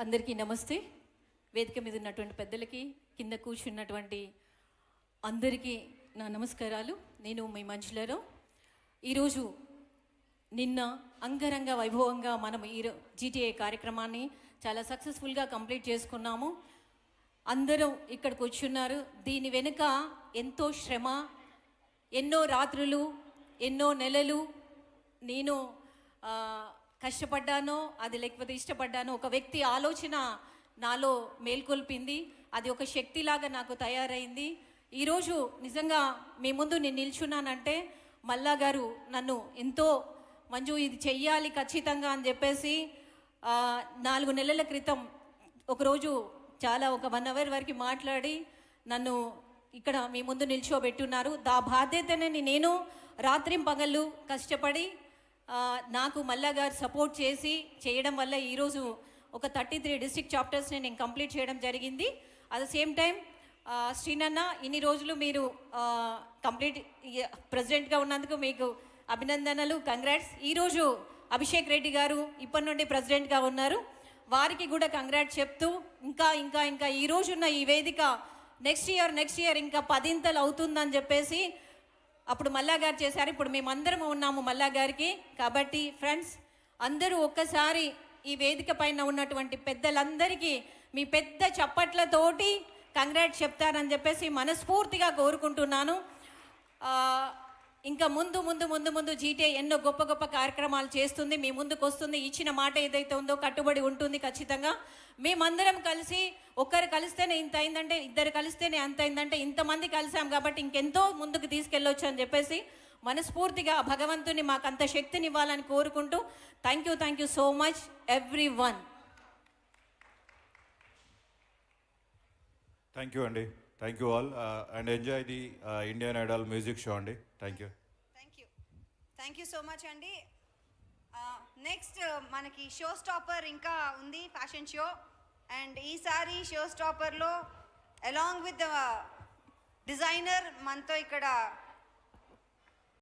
అందరికీ నమస్తే. వేదిక మీద ఉన్నటువంటి పెద్దలకి, కింద కూర్చున్నటువంటి అందరికీ నా నమస్కారాలు. నేను మీ మంజులారావు. ఈరోజు నిన్న అంగరంగ వైభవంగా మనం ఈ జీటీఏ కార్యక్రమాన్ని చాలా సక్సెస్ఫుల్గా కంప్లీట్ చేసుకున్నాము. అందరం ఇక్కడికి వచ్చున్నారు. దీని వెనుక ఎంతో శ్రమ, ఎన్నో రాత్రులు, ఎన్నో నెలలు నేను కష్టపడ్డానో అది లేకపోతే ఇష్టపడ్డానో ఒక వ్యక్తి ఆలోచన నాలో మేల్కొల్పింది. అది ఒక శక్తిలాగా నాకు తయారైంది. ఈరోజు నిజంగా మీ ముందు నేను నిల్చున్నానంటే మల్లా గారు నన్ను ఎంతో మంజు ఇది చెయ్యాలి ఖచ్చితంగా అని చెప్పేసి 4 నెలల క్రితం ఒకరోజు చాలా ఒక 1 అవర్ వరకు మాట్లాడి నన్ను ఇక్కడ మీ ముందు నిల్చోబెట్టున్నారు. దా బాధ్యతని నేను రాత్రింపగళ్ళు కష్టపడి నాకు మల్లా గారు సపోర్ట్ చేయడం వల్ల ఈరోజు ఒక 33 డిస్ట్రిక్ట్ చాప్టర్స్ని నేను కంప్లీట్ చేయడం జరిగింది. అట్ ద సేమ్ టైం శ్రీనన్న ఇన్ని రోజులు మీరు కంప్లీట్ ప్రెసిడెంట్గా ఉన్నందుకు మీకు అభినందనలు, కంగ్రాట్స్. ఈరోజు అభిషేక్ రెడ్డి గారు ఇప్పటి నుండి ప్రెసిడెంట్గా ఉన్నారు, వారికి కూడా కంగ్రాట్స్ చెప్తూ ఇంకా ఇంకా ఇంకా ఈరోజున్న ఈ వేదిక నెక్స్ట్ ఇయర్ ఇంకా 10ంతలు అవుతుందని చెప్పేసి అప్పుడు మల్లా గారు చేశారు. ఇప్పుడు మేమందరం ఉన్నాము మల్లా గారికి. కాబట్టి ఫ్రెండ్స్ అందరూ ఒక్కసారి ఈ వేదిక పైన ఉన్నటువంటి పెద్దలందరికీ మీ పెద్ద చప్పట్లతోటి కంగ్రాట్స్ చెప్తారని చెప్పేసి మనస్ఫూర్తిగా కోరుకుంటున్నాను. ఇంకా ముందు జీటీఏ ఎన్నో గొప్ప గొప్ప కార్యక్రమాలు చేస్తుంది, మీ ముందుకు వస్తుంది. ఇచ్చిన మాట ఏదైతే ఉందో కట్టుబడి ఉంటుంది ఖచ్చితంగా. మేమందరం కలిసి ఒక్కరు కలిస్తేనే ఇంత అయిందంటే, ఇద్దరు కలిస్తేనే అంత అయిందంటే, ఇంతమంది కలిసాం కాబట్టి ఇంకెంతో ముందుకు తీసుకెళ్ళొచ్చు అని చెప్పేసి మనస్ఫూర్తిగా భగవంతుని మాకు అంత శక్తిని ఇవ్వాలని కోరుకుంటూ thank you so much everyone. Thank you అండి. Thank you all and enjoy the Indian Idol music show అండి. థ్యాంక్ యూ సో మచ్ అండి. నెక్స్ట్ మనకి షో స్టాపర్ ఇంకా ఉంది, ఫ్యాషన్ షో. అండ్ ఈసారి షో స్టాపర్లో అలాంగ్ విత్ డిజైనర్ మనతో ఇక్కడ